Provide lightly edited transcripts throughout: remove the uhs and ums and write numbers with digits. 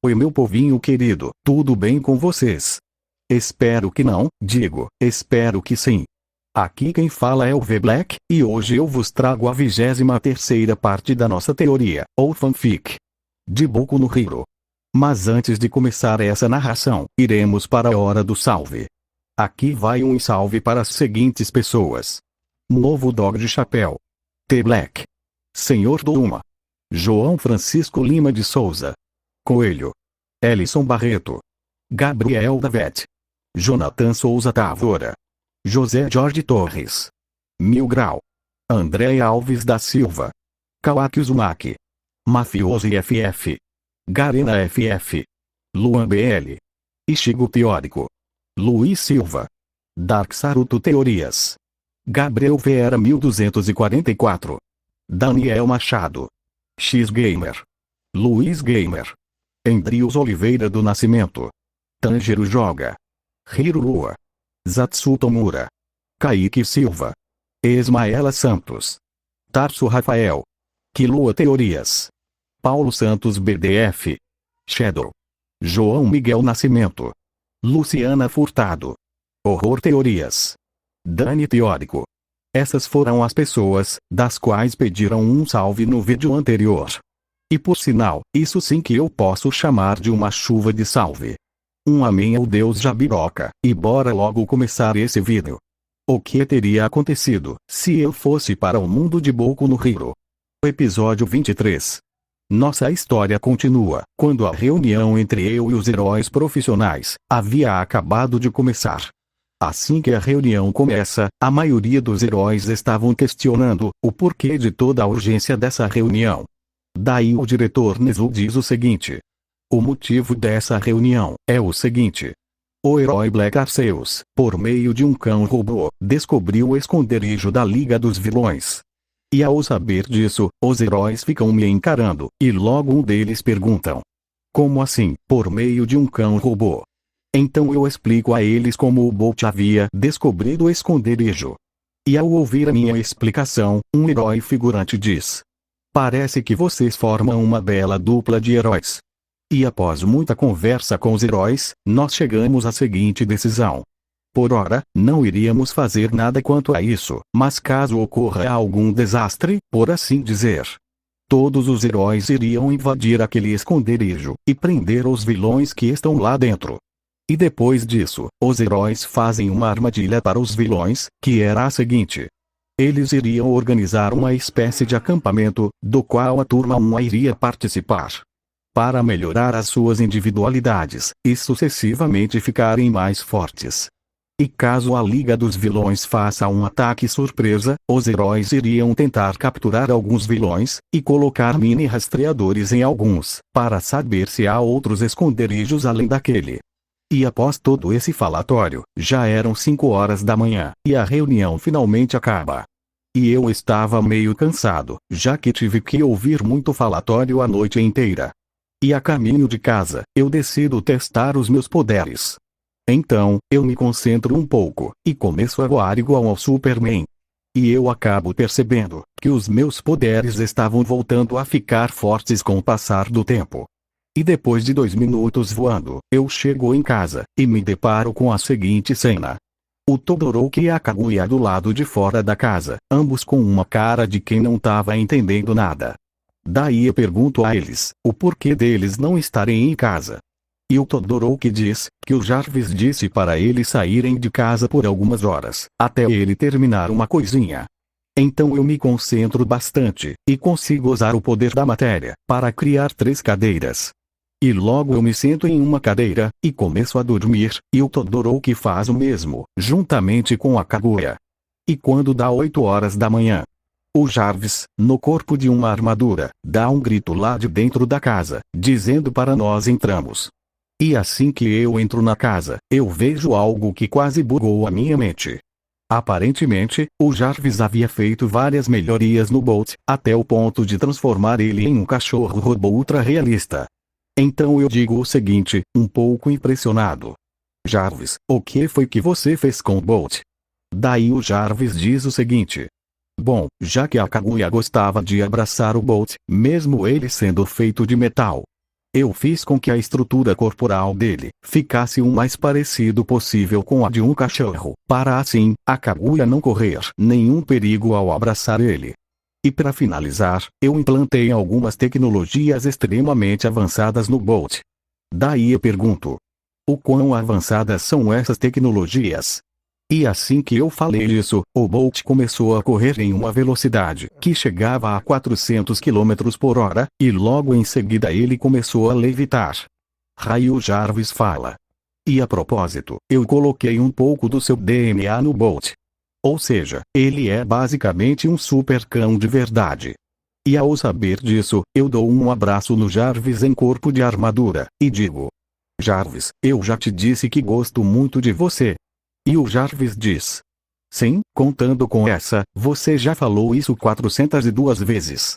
Oi, meu povinho querido, tudo bem com vocês? Espero que não, espero que sim. Aqui quem fala é o V-Black, e hoje eu vos trago a 23ª parte da nossa teoria, ou fanfic, de Boku no Hero. Mas antes de começar essa narração, iremos para a hora do salve. Aqui vai um salve para as seguintes pessoas: Novo Dog de Chapéu, T-Black, Senhor do Uma, João Francisco Lima de Souza, Coelho, Ellison Barreto, Gabriel Davet, Jonathan Souza Távora, José Jorge Torres, Mil Grau, André Alves da Silva, Kawaki Uzumaki, Mafioso FF, Garena FF, Luan BL, Ishigo Teórico, Luiz Silva, Dark Saruto Teorias, Gabriel Vera 1244, Daniel Machado, X Gamer, Luiz Gamer, Endrius Oliveira do Nascimento, Tanjiro Joga, Hiro Lua, Zatsu Tomura, Kaique Silva, Esmaela Santos, Tarso Rafael, Quilua Teorias, Paulo Santos BDF, Shadow, João Miguel Nascimento, Luciana Furtado, Horror Teorias, Dani Teórico. Essas foram as pessoas das quais pediram um salve no vídeo anterior. E por sinal, isso sim que eu posso chamar de uma chuva de salve. Um amém ao Deus Jabiroca, e bora logo começar esse vídeo. O que teria acontecido se eu fosse para o mundo de Boku no Hero? Episódio 23. Nossa história continua quando a reunião entre eu e os heróis profissionais havia acabado de começar. Assim que a reunião começa, a maioria dos heróis estavam questionando o porquê de toda a urgência dessa reunião. Daí o diretor Nezu diz o seguinte: o motivo dessa reunião é o seguinte. O herói Black Arceus, por meio de um cão robô, descobriu o esconderijo da Liga dos Vilões. E ao saber disso, os heróis ficam me encarando, e logo um deles perguntam: como assim, por meio de um cão robô? Então eu explico a eles como o Bolt havia descobrido o esconderijo. E ao ouvir a minha explicação, um herói figurante diz: parece que vocês formam uma bela dupla de heróis. E após muita conversa com os heróis, nós chegamos à seguinte decisão. Por ora, não iríamos fazer nada quanto a isso, mas caso ocorra algum desastre, por assim dizer, todos os heróis iriam invadir aquele esconderijo e prender os vilões que estão lá dentro. E depois disso, os heróis fazem uma armadilha para os vilões, que era a seguinte. Eles iriam organizar uma espécie de acampamento, do qual a turma 1 iria participar, para melhorar as suas individualidades, e sucessivamente ficarem mais fortes. E caso a Liga dos Vilões faça um ataque surpresa, os heróis iriam tentar capturar alguns vilões, e colocar mini-rastreadores em alguns, para saber se há outros esconderijos além daquele. E após todo esse falatório, já eram 5 horas da manhã, e a reunião finalmente acaba. E eu estava meio cansado, já que tive que ouvir muito falatório a noite inteira. E a caminho de casa, eu decido testar os meus poderes. Então, eu me concentro um pouco, e começo a voar igual ao Superman. E eu acabo percebendo que os meus poderes estavam voltando a ficar fortes com o passar do tempo. E depois de 2 minutos voando, eu chego em casa, e me deparo com a seguinte cena. O Todoroki e a Kaguya do lado de fora da casa, ambos com uma cara de quem não estava entendendo nada. Daí eu pergunto a eles, o porquê deles não estarem em casa. E o Todoroki diz, que o Jarvis disse para eles saírem de casa por algumas horas, até ele terminar uma coisinha. Então eu me concentro bastante, e consigo usar o poder da matéria, para criar 3 cadeiras. E logo eu me sento em uma cadeira, e começo a dormir, e o Todoroki faz o mesmo, juntamente com a Kaguya. E quando dá 8 horas da manhã, o Jarvis, no corpo de uma armadura, dá um grito lá de dentro da casa, dizendo para nós entrarmos. E assim que eu entro na casa, eu vejo algo que quase bugou a minha mente. Aparentemente, o Jarvis havia feito várias melhorias no Bolt, até o ponto de transformar ele em um cachorro robô ultra realista. Então eu digo o seguinte, um pouco impressionado. Jarvis, o que foi que você fez com o Bolt? Daí o Jarvis diz o seguinte. Bom, já que a Kaguya gostava de abraçar o Bolt, mesmo ele sendo feito de metal, Eu fiz com que a estrutura corporal dele ficasse o mais parecido possível com a de um cachorro, para assim, a Kaguya não correr nenhum perigo ao abraçar ele. E para finalizar, eu implantei algumas tecnologias extremamente avançadas no Bolt. Daí eu pergunto: o quão avançadas são essas tecnologias? E assim que eu falei isso, o Bolt começou a correr em uma velocidade que chegava a 400 km por hora, e logo em seguida ele começou a levitar. Raio Jarvis fala: e a propósito, eu coloquei um pouco do seu DNA no Bolt. Ou seja, ele é basicamente um super cão de verdade. E ao saber disso, eu dou um abraço no Jarvis em corpo de armadura, e digo: Jarvis, eu já te disse que gosto muito de você. E o Jarvis diz: sim, contando com essa, você já falou isso 402 vezes.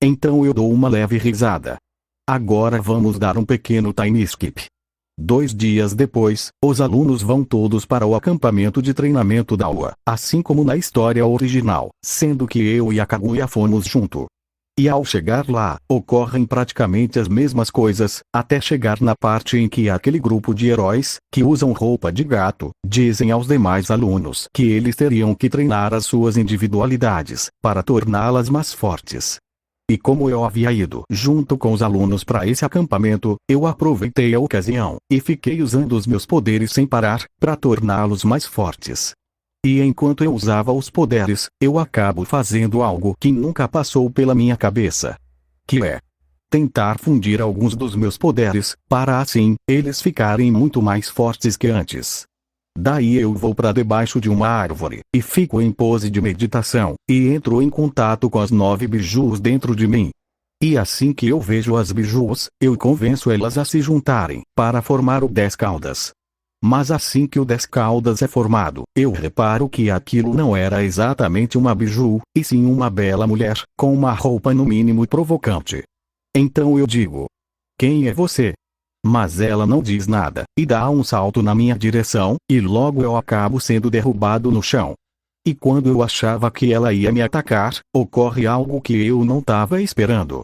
Então eu dou uma leve risada. Agora vamos dar um pequeno time skip. 2 dias depois, os alunos vão todos para o acampamento de treinamento da UA, assim como na história original, sendo que eu e a Kaguya fomos junto. E ao chegar lá, ocorrem praticamente as mesmas coisas, até chegar na parte em que aquele grupo de heróis, que usam roupa de gato, dizem aos demais alunos que eles teriam que treinar as suas individualidades, para torná-las mais fortes. E como eu havia ido junto com os alunos para esse acampamento, eu aproveitei a ocasião, e fiquei usando os meus poderes sem parar, para torná-los mais fortes. E enquanto eu usava os poderes, eu acabo fazendo algo que nunca passou pela minha cabeça. Que é tentar fundir alguns dos meus poderes, para assim, eles ficarem muito mais fortes que antes. Daí eu vou para debaixo de uma árvore, e fico em pose de meditação, e entro em contato com as 9 bijus dentro de mim. E assim que eu vejo as bijus, eu convenço elas a se juntarem, para formar o 10 caudas. Mas assim que o 10 caudas é formado, eu reparo que aquilo não era exatamente uma biju, e sim uma bela mulher, com uma roupa no mínimo provocante. Então eu digo: quem é você? Mas ela não diz nada, e dá um salto na minha direção, e logo eu acabo sendo derrubado no chão. E quando eu achava que ela ia me atacar, ocorre algo que eu não estava esperando.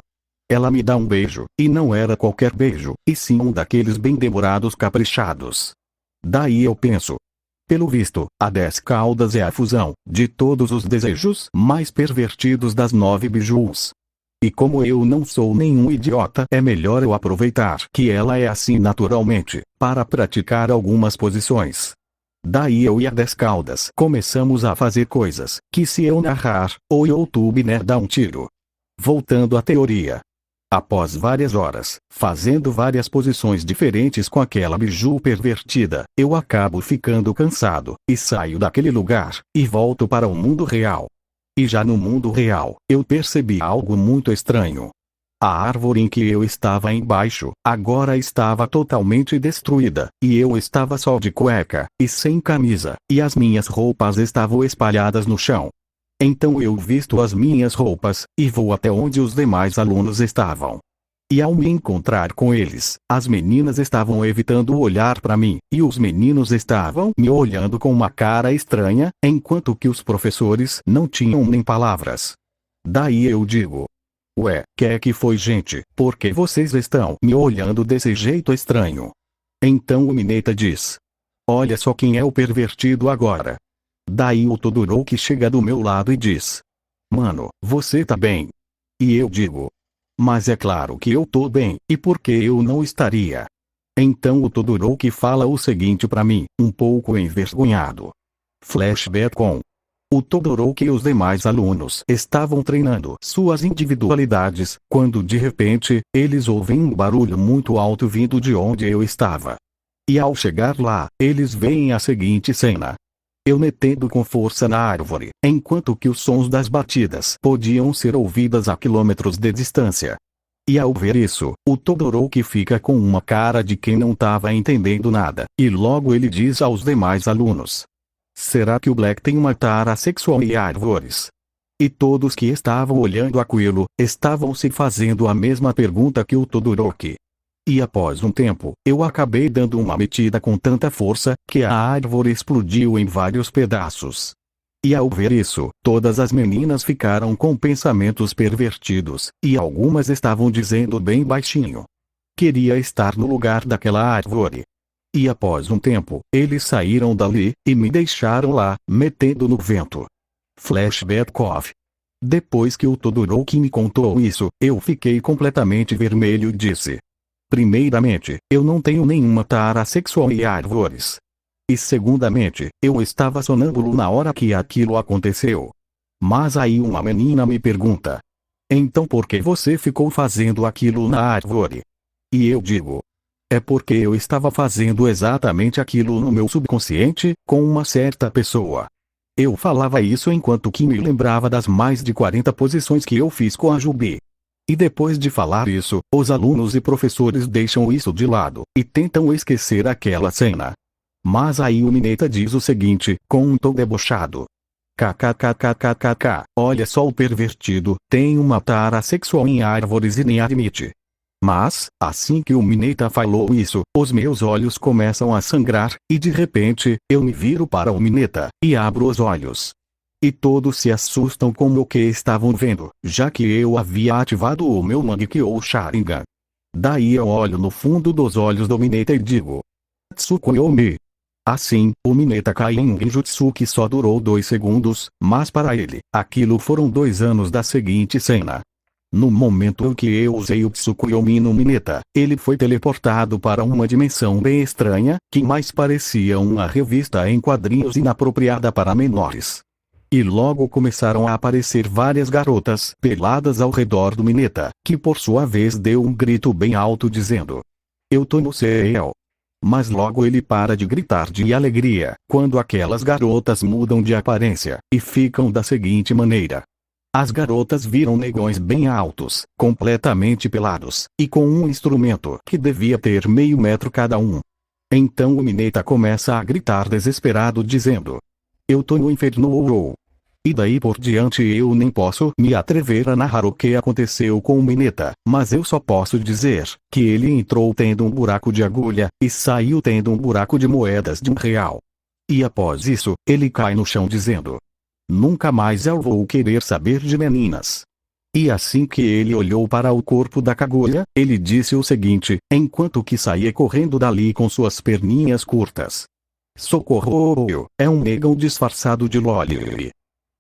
Ela me dá um beijo, e não era qualquer beijo, e sim um daqueles bem demorados caprichados. Daí eu penso: pelo visto, a 10 caudas é a fusão de todos os desejos mais pervertidos das 9 bijus. E como eu não sou nenhum idiota, é melhor eu aproveitar que ela é assim naturalmente, para praticar algumas posições. Daí eu e a 10 caudas começamos a fazer coisas que, se eu narrar, o YouTube dá um tiro. Voltando à teoria. Após várias horas, fazendo várias posições diferentes com aquela biju pervertida, eu acabo ficando cansado, e saio daquele lugar, e volto para o mundo real. E já no mundo real, eu percebi algo muito estranho. A árvore em que eu estava embaixo, agora estava totalmente destruída, e eu estava só de cueca, e sem camisa, e as minhas roupas estavam espalhadas no chão. Então eu visto as minhas roupas, e vou até onde os demais alunos estavam. E ao me encontrar com eles, as meninas estavam evitando olhar para mim, e os meninos estavam me olhando com uma cara estranha, enquanto que os professores não tinham nem palavras. Daí eu digo: ué, que foi, gente? Por que vocês estão me olhando desse jeito estranho? Então o Mineta diz: olha só quem é o pervertido agora. Daí o Todoroki chega do meu lado e diz: mano, você tá bem? E eu digo: mas é claro que eu tô bem, e por que eu não estaria? Então o Todoroki fala o seguinte pra mim, um pouco envergonhado. Flashback com o Todoroki e os demais alunos estavam treinando suas individualidades, quando de repente, eles ouvem um barulho muito alto vindo de onde eu estava. E ao chegar lá, eles veem a seguinte cena. Eu metendo com força na árvore, enquanto que os sons das batidas podiam ser ouvidas a quilômetros de distância. E ao ver isso, o Todoroki fica com uma cara de quem não estava entendendo nada, e logo ele diz aos demais alunos: será que o Black tem uma tara sexual em árvores? E todos que estavam olhando aquilo, estavam se fazendo a mesma pergunta que o Todoroki. E após um tempo, eu acabei dando uma metida com tanta força, que a árvore explodiu em vários pedaços. E ao ver isso, todas as meninas ficaram com pensamentos pervertidos, e algumas estavam dizendo bem baixinho: queria estar no lugar daquela árvore. E após um tempo, eles saíram dali, e me deixaram lá, metendo no vento. Flashback off. Depois que o Todoroki me contou isso, eu fiquei completamente vermelho e disse: primeiramente, eu não tenho nenhuma tara sexual em árvores. E segundamente, eu estava sonâmbulo na hora que aquilo aconteceu. Mas aí uma menina me pergunta: então por que você ficou fazendo aquilo na árvore? E eu digo: é porque eu estava fazendo exatamente aquilo no meu subconsciente, com uma certa pessoa. Eu falava isso enquanto que me lembrava das mais de 40 posições que eu fiz com a Jubi. E depois de falar isso, os alunos e professores deixam isso de lado, e tentam esquecer aquela cena. Mas aí o Mineta diz o seguinte, com um tom debochado: kkkkkkkk, olha só o pervertido, tem uma tara sexual em árvores e nem admite. Mas, assim que o Mineta falou isso, os meus olhos começam a sangrar, e de repente, eu me viro para o Mineta, e abro os olhos. E todos se assustam com o que estavam vendo, já que eu havia ativado o meu Mangekyo Sharingan. Daí eu olho no fundo dos olhos do Mineta e digo: Tsukuyomi. Assim, o Mineta cai em um genjutsu que só durou 2 segundos, mas para ele, aquilo foram 2 anos da seguinte cena. No momento em que eu usei o Tsukuyomi no Mineta, ele foi teleportado para uma dimensão bem estranha, que mais parecia uma revista em quadrinhos inapropriada para menores. E logo começaram a aparecer várias garotas peladas ao redor do Mineta, que por sua vez deu um grito bem alto dizendo: eu tô no céu. Mas logo ele para de gritar de alegria, quando aquelas garotas mudam de aparência, e ficam da seguinte maneira. As garotas viram negões bem altos, completamente pelados, e com um instrumento que devia ter meio metro cada um. Então o Mineta começa a gritar desesperado dizendo: eu tô no inferno. E daí por diante eu nem posso me atrever a narrar o que aconteceu com o Mineta, mas eu só posso dizer que ele entrou tendo um buraco de agulha, e saiu tendo um buraco de moedas de R$1. E após isso, ele cai no chão dizendo: nunca mais eu vou querer saber de meninas. E assim que ele olhou para o corpo da Kaguya, ele disse o seguinte, enquanto que saía correndo dali com suas perninhas curtas: socorro, é um negão disfarçado de loli.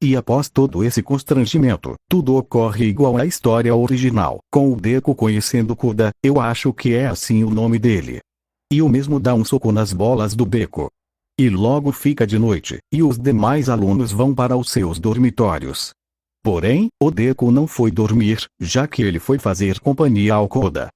E após todo esse constrangimento, tudo ocorre igual à história original, com o Deku conhecendo Koda, eu acho que é assim o nome dele. E o mesmo dá um soco nas bolas do Deku. E logo fica de noite, e os demais alunos vão para os seus dormitórios. Porém, o Deku não foi dormir, já que ele foi fazer companhia ao Koda.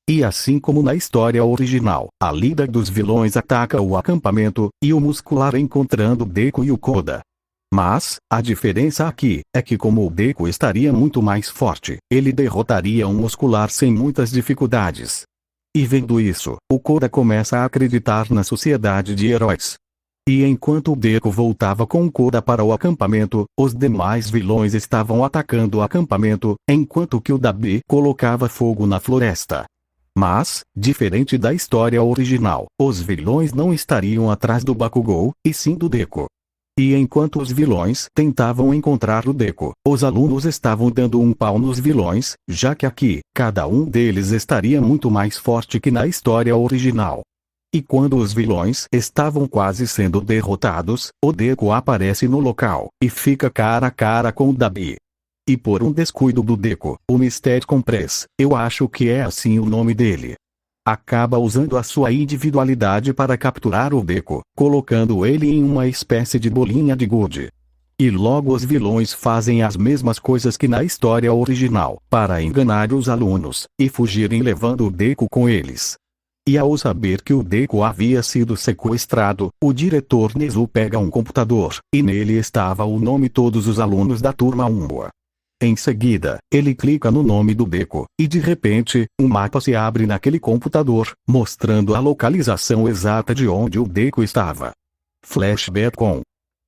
E assim como na história original, a líder dos vilões ataca o acampamento, e o muscular encontrando o Deku e o Koda. Mas, a diferença aqui, é que como o Deku estaria muito mais forte, ele derrotaria um muscular sem muitas dificuldades. E vendo isso, o Koda começa a acreditar na sociedade de heróis. E enquanto o Deku voltava com o Koda para o acampamento, os demais vilões estavam atacando o acampamento, enquanto que o Dabi colocava fogo na floresta. Mas, diferente da história original, os vilões não estariam atrás do Bakugou, e sim do Deku. E enquanto os vilões tentavam encontrar o Deku, os alunos estavam dando um pau nos vilões, já que aqui, cada um deles estaria muito mais forte que na história original. E quando os vilões estavam quase sendo derrotados, o Deku aparece no local, e fica cara a cara com o Dabi. E por um descuido do Deku, o Mr. Compress, eu acho que é assim o nome dele, acaba usando a sua individualidade para capturar o Deku, colocando ele em uma espécie de bolinha de gude. E logo os vilões fazem as mesmas coisas que na história original, para enganar os alunos, e fugirem levando o Deku com eles. E ao saber que o Deku havia sido sequestrado, o diretor Nezu pega um computador, e nele estava o nome de todos os alunos da turma 1. Em seguida, ele clica no nome do Deku, e de repente, um mapa se abre naquele computador, mostrando a localização exata de onde o Deku estava. Flashback on.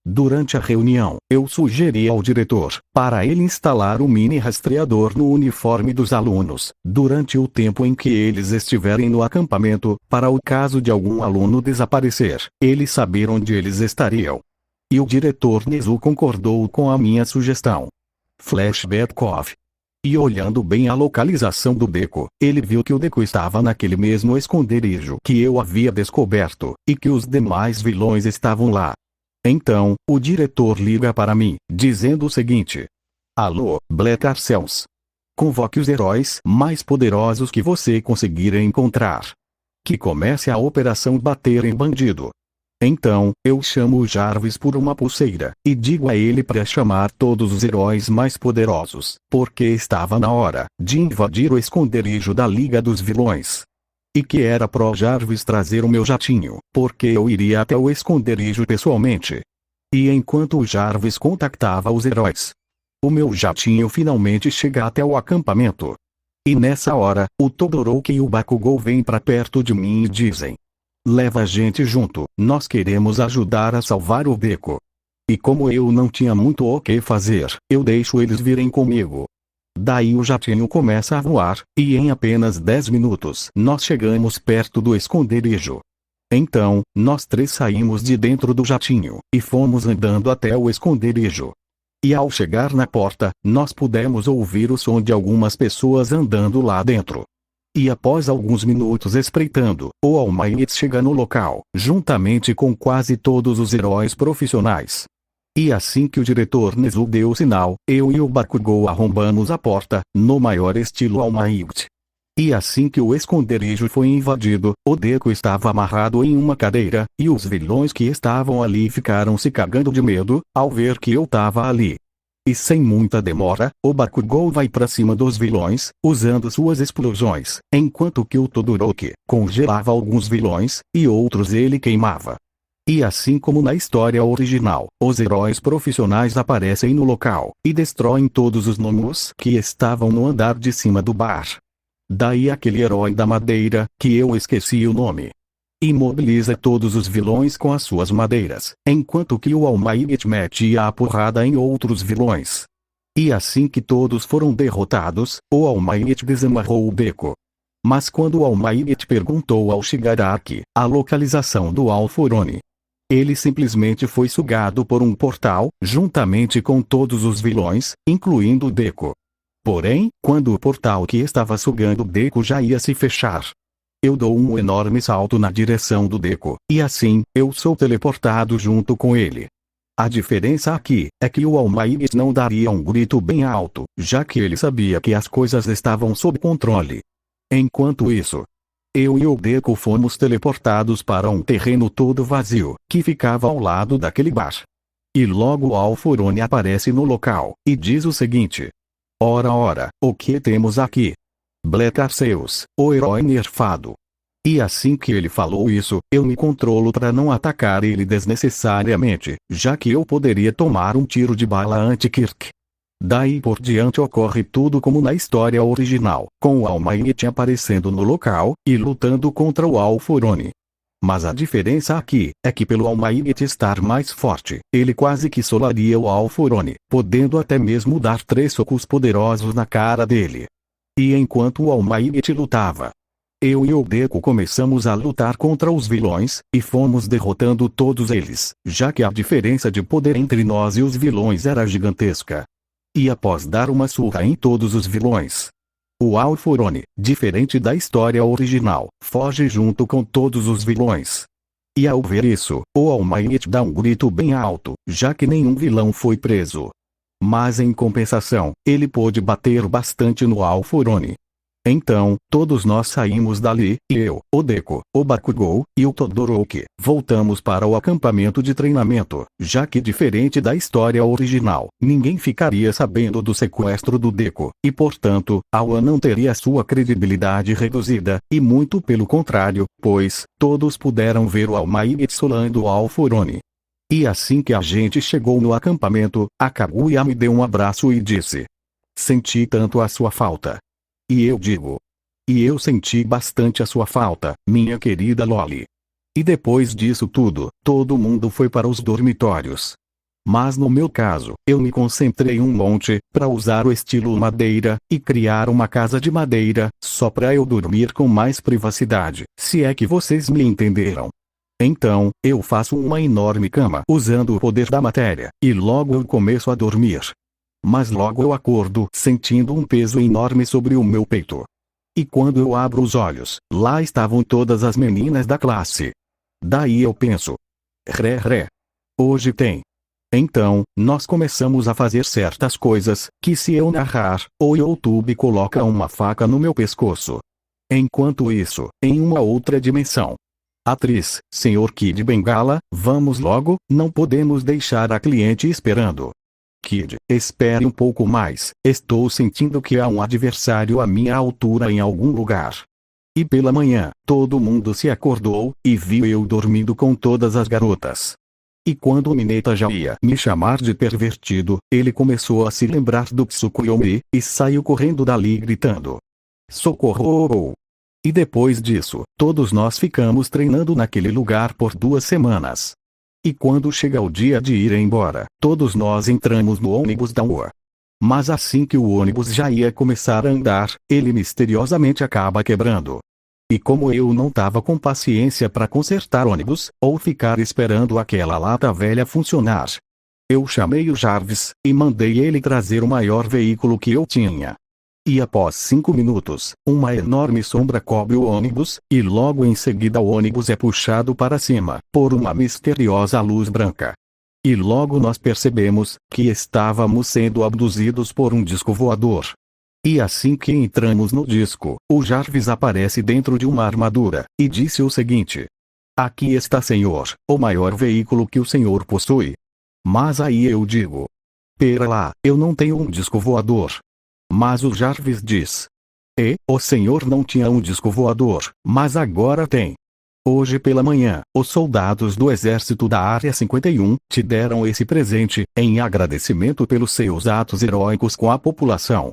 Durante a reunião, eu sugeri ao diretor, para ele instalar um mini rastreador no uniforme dos alunos, durante o tempo em que eles estiverem no acampamento, para o caso de algum aluno desaparecer, eles saber onde eles estariam. E o diretor Nezu concordou com a minha sugestão. Flashback off. E olhando bem a localização do beco, ele viu que o Deku estava naquele mesmo esconderijo que eu havia descoberto, e que os demais vilões estavam lá. Então, o diretor liga para mim, dizendo o seguinte: Alô, Black Arceus. Convoque os heróis mais poderosos que você conseguir encontrar. Que comece a operação Bater em Bandido. Então, eu chamo o Jarvis por uma pulseira, e digo a ele para chamar todos os heróis mais poderosos, porque estava na hora de invadir o esconderijo da Liga dos Vilões. E que era pro Jarvis trazer o meu jatinho, porque eu iria até o esconderijo pessoalmente. E enquanto o Jarvis contactava os heróis, o meu jatinho finalmente chega até o acampamento. E nessa hora, o Todoroki e o Bakugou vêm para perto de mim e dizem: leva a gente junto, nós queremos ajudar a salvar o beco. E como eu não tinha muito o que fazer, eu deixo eles virem comigo. Daí o jatinho começa a voar, e em apenas 10 minutos nós chegamos perto do esconderijo. Então, nós três saímos de dentro do jatinho, e fomos andando até o esconderijo. E ao chegar na porta, nós pudemos ouvir o som de algumas pessoas andando lá dentro. E após alguns minutos espreitando, o All Might chega no local, juntamente com quase todos os heróis profissionais. E assim que o diretor Nezu deu o sinal, eu e o Bakugou arrombamos a porta, no maior estilo All Might. E assim que o esconderijo foi invadido, o Deku estava amarrado em uma cadeira, e os vilões que estavam ali ficaram se cagando de medo, ao ver que eu tava ali. E sem muita demora, o Bakugou vai pra cima dos vilões, usando suas explosões, enquanto que o Todoroki congelava alguns vilões, e outros ele queimava. E assim como na história original, os heróis profissionais aparecem no local, e destroem todos os gnomos que estavam no andar de cima do bar. Daí aquele herói da madeira, que eu esqueci o nome, imobiliza todos os vilões com as suas madeiras, enquanto que o All Might metia a porrada em outros vilões. E assim que todos foram derrotados, o All Might desamarrou o beco. Mas quando o All Might perguntou ao Shigaraki a localização do Alforone, ele simplesmente foi sugado por um portal, juntamente com todos os vilões, incluindo o Deku. Porém, quando o portal que estava sugando o Deku já ia se fechar, eu dou um enorme salto na direção do Deku, e assim, eu sou teleportado junto com ele. A diferença aqui, é que o All Might não daria um grito bem alto, já que ele sabia que as coisas estavam sob controle. Enquanto isso, eu e o Deku fomos teleportados para um terreno todo vazio, que ficava ao lado daquele bar. E logo o Alforone aparece no local, e diz o seguinte: ora, o que temos aqui? Black Arceus, o herói nerfado. E assim que ele falou isso, eu me controlo para não atacar ele desnecessariamente, já que eu poderia tomar um tiro de bala anti-Kirk. Daí por diante ocorre tudo como na história original, com o All Might aparecendo no local, e lutando contra o Alforone. Mas a diferença aqui, é que pelo All Might estar mais forte, ele quase que solaria o Alforone, podendo até mesmo dar 3 socos poderosos na cara dele. E enquanto o All Might lutava, eu e o Deku começamos a lutar contra os vilões, e fomos derrotando todos eles, já que a diferença de poder entre nós e os vilões era gigantesca. E após dar uma surra em todos os vilões, o Alforone, diferente da história original, foge junto com todos os vilões. E ao ver isso, o All Might dá um grito bem alto, já que nenhum vilão foi preso. Mas em compensação, ele pôde bater bastante no Alforone. Então, todos nós saímos dali, e eu, o Deku, o Bakugou, e o Todoroki, voltamos para o acampamento de treinamento, já que diferente da história original, ninguém ficaria sabendo do sequestro do Deku, e portanto, Aoa não teria sua credibilidade reduzida, e muito pelo contrário, pois, todos puderam ver o All Might solando o Alforone. E assim que a gente chegou no acampamento, a Kaguya me deu um abraço e disse: senti tanto a sua falta. E eu digo: e eu senti bastante a sua falta, minha querida Loli. E depois disso tudo, todo mundo foi para os dormitórios. Mas no meu caso, eu me concentrei um monte, para usar o estilo madeira, e criar uma casa de madeira, só para eu dormir com mais privacidade, se é que vocês me entenderam. Então, eu faço uma enorme cama usando o poder da matéria, e logo eu começo a dormir. Mas logo eu acordo sentindo um peso enorme sobre o meu peito. E quando eu abro os olhos, lá estavam todas as meninas da classe. Daí eu penso: hoje tem. Então, nós começamos a fazer certas coisas, que se eu narrar, o YouTube coloca uma faca no meu pescoço. Enquanto isso, em uma outra dimensão. Atriz, Sr. Kid Bengala, vamos logo, não podemos deixar a cliente esperando. Kid, espere um pouco mais, estou sentindo que há um adversário à minha altura em algum lugar. E pela manhã, todo mundo se acordou, e viu eu dormindo com todas as garotas. E quando o Mineta já ia me chamar de pervertido, ele começou a se lembrar do Tsukuyomi, e saiu correndo dali gritando: socorro! E depois disso, todos nós ficamos treinando naquele lugar por 2 semanas. E quando chega o dia de ir embora, todos nós entramos no ônibus da UA. Mas assim que o ônibus já ia começar a andar, ele misteriosamente acaba quebrando. E como eu não tava com paciência para consertar ônibus, ou ficar esperando aquela lata velha funcionar, eu chamei o Jarvis, e mandei ele trazer o maior veículo que eu tinha. E após 5 minutos, uma enorme sombra cobre o ônibus, e logo em seguida o ônibus é puxado para cima, por uma misteriosa luz branca. E logo nós percebemos que estávamos sendo abduzidos por um disco voador. E assim que entramos no disco, o Jarvis aparece dentro de uma armadura, e disse o seguinte: aqui está, senhor, o maior veículo que o senhor possui. Mas aí eu digo: pera lá, eu não tenho um disco voador. Mas o Jarvis diz: o senhor não tinha um disco voador, mas agora tem. Hoje pela manhã, os soldados do exército da Área 51 te deram esse presente, em agradecimento pelos seus atos heróicos com a população.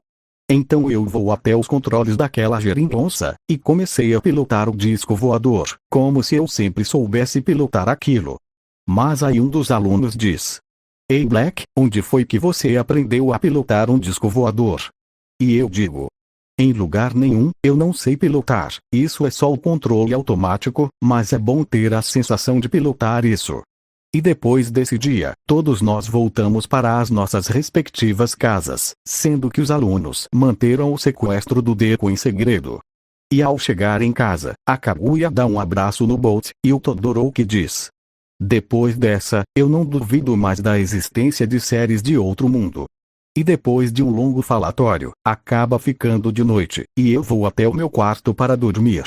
Então eu vou até os controles daquela geringonça, e comecei a pilotar o disco voador, como se eu sempre soubesse pilotar aquilo. Mas aí um dos alunos diz: ei Black, onde foi que você aprendeu a pilotar um disco voador? E eu digo: em lugar nenhum, eu não sei pilotar, isso é só o controle automático, mas é bom ter a sensação de pilotar isso. E depois desse dia, todos nós voltamos para as nossas respectivas casas, sendo que os alunos manteram o sequestro do Deco em segredo. E ao chegar em casa, a Kaguya dá um abraço no Bolt, e o Todoroki diz: depois dessa, eu não duvido mais da existência de séries de outro mundo. E depois de um longo falatório, acaba ficando de noite, e eu vou até o meu quarto para dormir.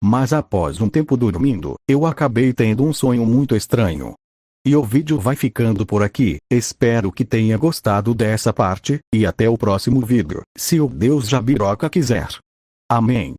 Mas após um tempo dormindo, eu acabei tendo um sonho muito estranho. E o vídeo vai ficando por aqui, espero que tenha gostado dessa parte, e até o próximo vídeo, se o Deus Jabiroca quiser. Amém.